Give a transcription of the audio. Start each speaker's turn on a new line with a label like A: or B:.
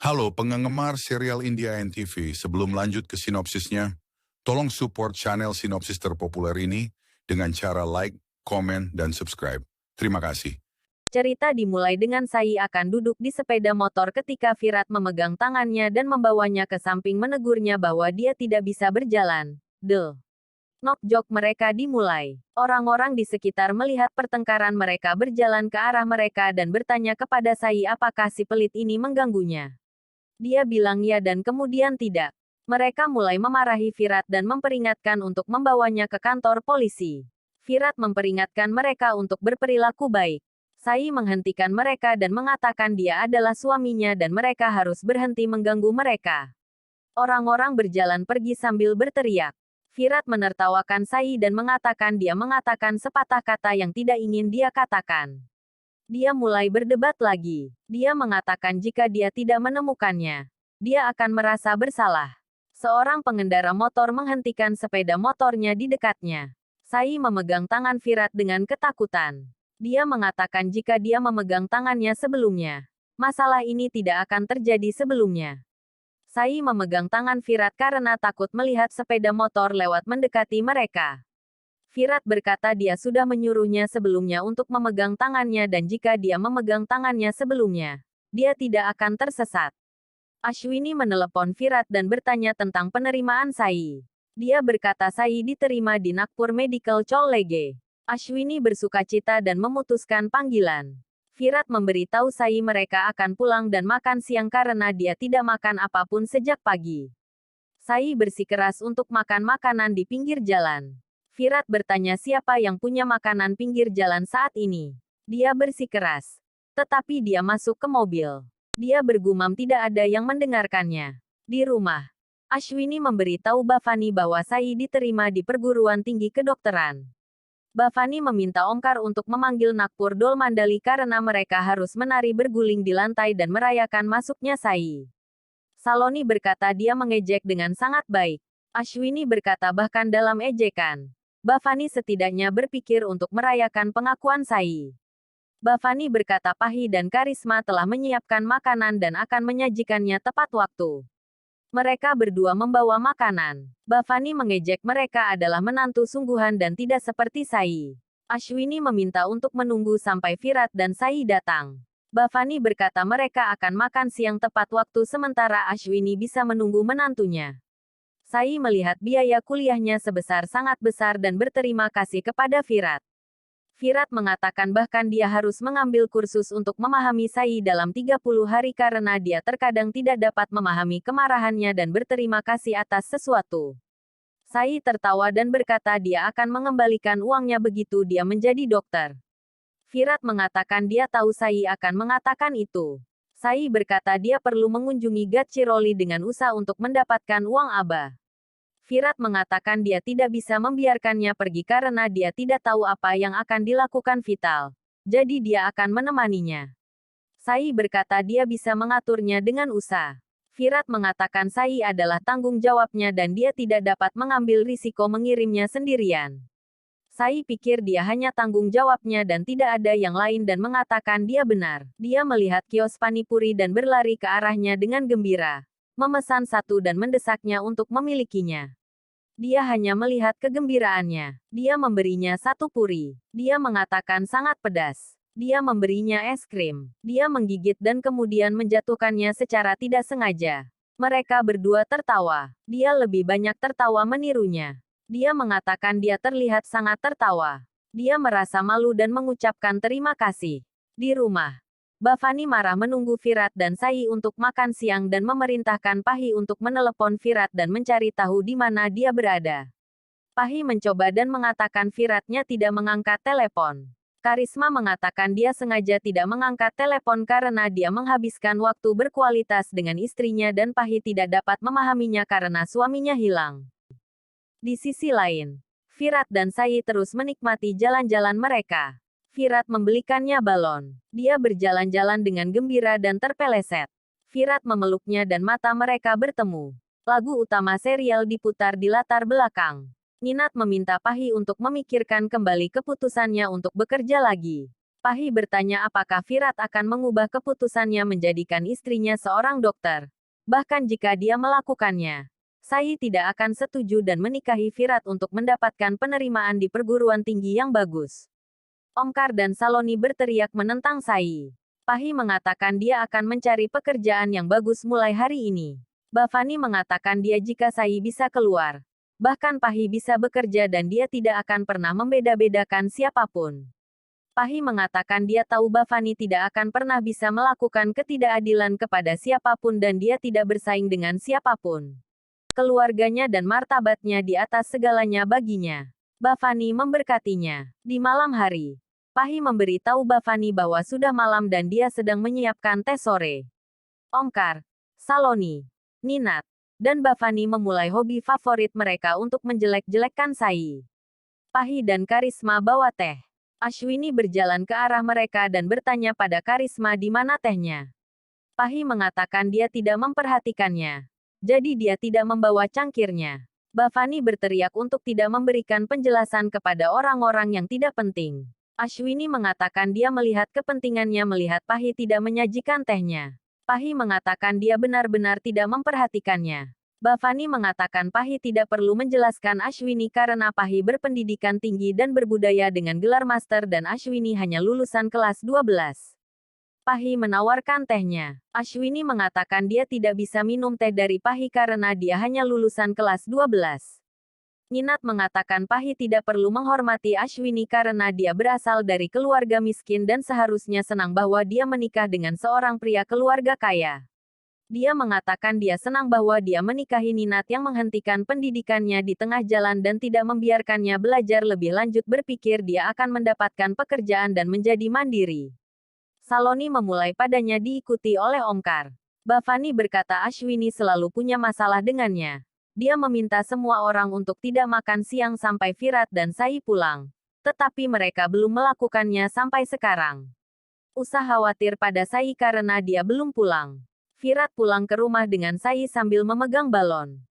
A: Halo penggemar serial India NTV, sebelum lanjut ke sinopsisnya, tolong support channel sinopsis terpopuler ini dengan cara like, komen, dan subscribe. Terima kasih.
B: Cerita dimulai dengan Sai akan duduk di sepeda motor ketika Virat memegang tangannya dan membawanya ke samping menegurnya bahwa dia tidak bisa berjalan. Knock joke mereka dimulai. Orang-orang di sekitar melihat pertengkaran mereka berjalan ke arah mereka dan bertanya kepada Sai apakah si pelit ini mengganggunya. Dia bilang ya dan kemudian tidak. Mereka mulai memarahi Virat dan memperingatkan untuk membawanya ke kantor polisi. Virat memperingatkan mereka untuk berperilaku baik. Sai menghentikan mereka dan mengatakan dia adalah suaminya dan mereka harus berhenti mengganggu mereka. Orang-orang berjalan pergi sambil berteriak. Virat menertawakan Sai dan mengatakan dia mengatakan sepatah kata yang tidak ingin dia katakan. Dia mulai berdebat lagi. Dia mengatakan jika dia tidak menemukannya, dia akan merasa bersalah. Seorang pengendara motor menghentikan sepeda motornya di dekatnya. Sai memegang tangan Virat dengan ketakutan. Dia mengatakan jika dia memegang tangannya sebelumnya, masalah ini tidak akan terjadi sebelumnya. Sai memegang tangan Virat karena takut melihat sepeda motor lewat mendekati mereka. Virat berkata dia sudah menyuruhnya sebelumnya untuk memegang tangannya dan jika dia memegang tangannya sebelumnya, dia tidak akan tersesat. Ashwini menelepon Virat dan bertanya tentang penerimaan Sai. Dia berkata Sai diterima di Nagpur Medical College. Ashwini bersukacita dan memutuskan panggilan. Virat memberitahu Sai mereka akan pulang dan makan siang karena dia tidak makan apapun sejak pagi. Sai bersikeras untuk makan makanan di pinggir jalan. Virat bertanya siapa yang punya makanan pinggir jalan saat ini. Dia bersikeras. Tetapi dia masuk ke mobil. Dia bergumam tidak ada yang mendengarkannya. Di rumah, Ashwini memberitahu Bhavani bahwa Sai diterima di perguruan tinggi kedokteran. Bhavani meminta Omkar untuk memanggil Nagpur Dol Mandali karena mereka harus menari berguling di lantai dan merayakan masuknya Sai. Saloni berkata dia mengejek dengan sangat baik. Ashwini berkata bahkan dalam ejekan. Bhavani setidaknya berpikir untuk merayakan pengakuan Sai. Bhavani berkata Pahi dan Karisma telah menyiapkan makanan dan akan menyajikannya tepat waktu. Mereka berdua membawa makanan. Bhavani mengejek mereka adalah menantu sungguhan dan tidak seperti Sai. Ashwini meminta untuk menunggu sampai Virat dan Sai datang. Bhavani berkata mereka akan makan siang tepat waktu sementara Ashwini bisa menunggu menantunya. Sai melihat biaya kuliahnya sebesar sangat besar dan berterima kasih kepada Virat. Virat mengatakan bahkan dia harus mengambil kursus untuk memahami Sai dalam 30 hari karena dia terkadang tidak dapat memahami kemarahannya dan berterima kasih atas sesuatu. Sai tertawa dan berkata dia akan mengembalikan uangnya begitu dia menjadi dokter. Virat mengatakan dia tahu Sai akan mengatakan itu. Sai berkata dia perlu mengunjungi Gadchiroli dengan usaha untuk mendapatkan uang Abah. Virat mengatakan dia tidak bisa membiarkannya pergi karena dia tidak tahu apa yang akan dilakukan Vital. Jadi dia akan menemaninya. Sai berkata dia bisa mengaturnya dengan usaha. Virat mengatakan Sai adalah tanggung jawabnya dan dia tidak dapat mengambil risiko mengirimnya sendirian. Sai pikir dia hanya tanggung jawabnya dan tidak ada yang lain dan mengatakan dia benar. Dia melihat kios panipuri dan berlari ke arahnya dengan gembira. Memesan satu dan mendesaknya untuk memilikinya. Dia hanya melihat kegembiraannya. Dia memberinya satu puri. Dia mengatakan sangat pedas. Dia memberinya es krim. Dia menggigit dan kemudian menjatuhkannya secara tidak sengaja. Mereka berdua tertawa. Dia lebih banyak tertawa menirunya. Dia mengatakan dia terlihat sangat tertawa. Dia merasa malu dan mengucapkan terima kasih. Di rumah, Bhavani marah menunggu Virat dan Sai untuk makan siang dan memerintahkan Pahi untuk menelepon Virat dan mencari tahu di mana dia berada. Pahi mencoba dan mengatakan Viratnya tidak mengangkat telepon. Karisma mengatakan dia sengaja tidak mengangkat telepon karena dia menghabiskan waktu berkualitas dengan istrinya dan Pahi tidak dapat memahaminya karena suaminya hilang. Di sisi lain, Virat dan Sai terus menikmati jalan-jalan mereka. Virat membelikannya balon. Dia berjalan-jalan dengan gembira dan terpeleset. Virat memeluknya dan mata mereka bertemu. Lagu utama serial diputar di latar belakang. Ninat meminta Pahi untuk memikirkan kembali keputusannya untuk bekerja lagi. Pahi bertanya apakah Virat akan mengubah keputusannya menjadikan istrinya seorang dokter. Bahkan jika dia melakukannya, Sai tidak akan setuju dan menikahi Virat untuk mendapatkan penerimaan di perguruan tinggi yang bagus. Omkar dan Saloni berteriak menentang Sai. Pahi mengatakan dia akan mencari pekerjaan yang bagus mulai hari ini. Bavani mengatakan dia jika Sai bisa keluar. Bahkan Pahi bisa bekerja dan dia tidak akan pernah membeda-bedakan siapapun. Pahi mengatakan dia tahu Bavani tidak akan pernah bisa melakukan ketidakadilan kepada siapapun dan dia tidak bersaing dengan siapapun. Keluarganya dan martabatnya di atas segalanya baginya. Bavani memberkatinya. Di malam hari, Pahi memberi tahu Bavani bahwa sudah malam dan dia sedang menyiapkan teh sore. Omkar, Saloni, Ninat, dan Bavani memulai hobi favorit mereka untuk menjelek-jelekkan Sai. Pahi dan Karisma bawa teh. Ashwini berjalan ke arah mereka dan bertanya pada Karisma di mana tehnya. Pahi mengatakan dia tidak memperhatikannya. Jadi dia tidak membawa cangkirnya. Bavani berteriak untuk tidak memberikan penjelasan kepada orang-orang yang tidak penting. Ashwini mengatakan dia melihat kepentingannya melihat Pahi tidak menyajikan tehnya. Pahi mengatakan dia benar-benar tidak memperhatikannya. Bavani mengatakan Pahi tidak perlu menjelaskan Ashwini karena Pahi berpendidikan tinggi dan berbudaya dengan gelar master dan Ashwini hanya lulusan kelas 12. Pahi menawarkan tehnya. Ashwini mengatakan dia tidak bisa minum teh dari Pahi karena dia hanya lulusan kelas 12. Ninat mengatakan Pahi tidak perlu menghormati Ashwini karena dia berasal dari keluarga miskin dan seharusnya senang bahwa dia menikah dengan seorang pria keluarga kaya. Dia mengatakan dia senang bahwa dia menikahi Ninat yang menghentikan pendidikannya di tengah jalan dan tidak membiarkannya belajar lebih lanjut berpikir dia akan mendapatkan pekerjaan dan menjadi mandiri. Saloni memulai padanya diikuti oleh Omkar. Bavani berkata Ashwini selalu punya masalah dengannya. Dia meminta semua orang untuk tidak makan siang sampai Virat dan Sai pulang. Tetapi mereka belum melakukannya sampai sekarang. Usah khawatir pada Sai karena dia belum pulang. Virat pulang ke rumah dengan Sai sambil memegang balon.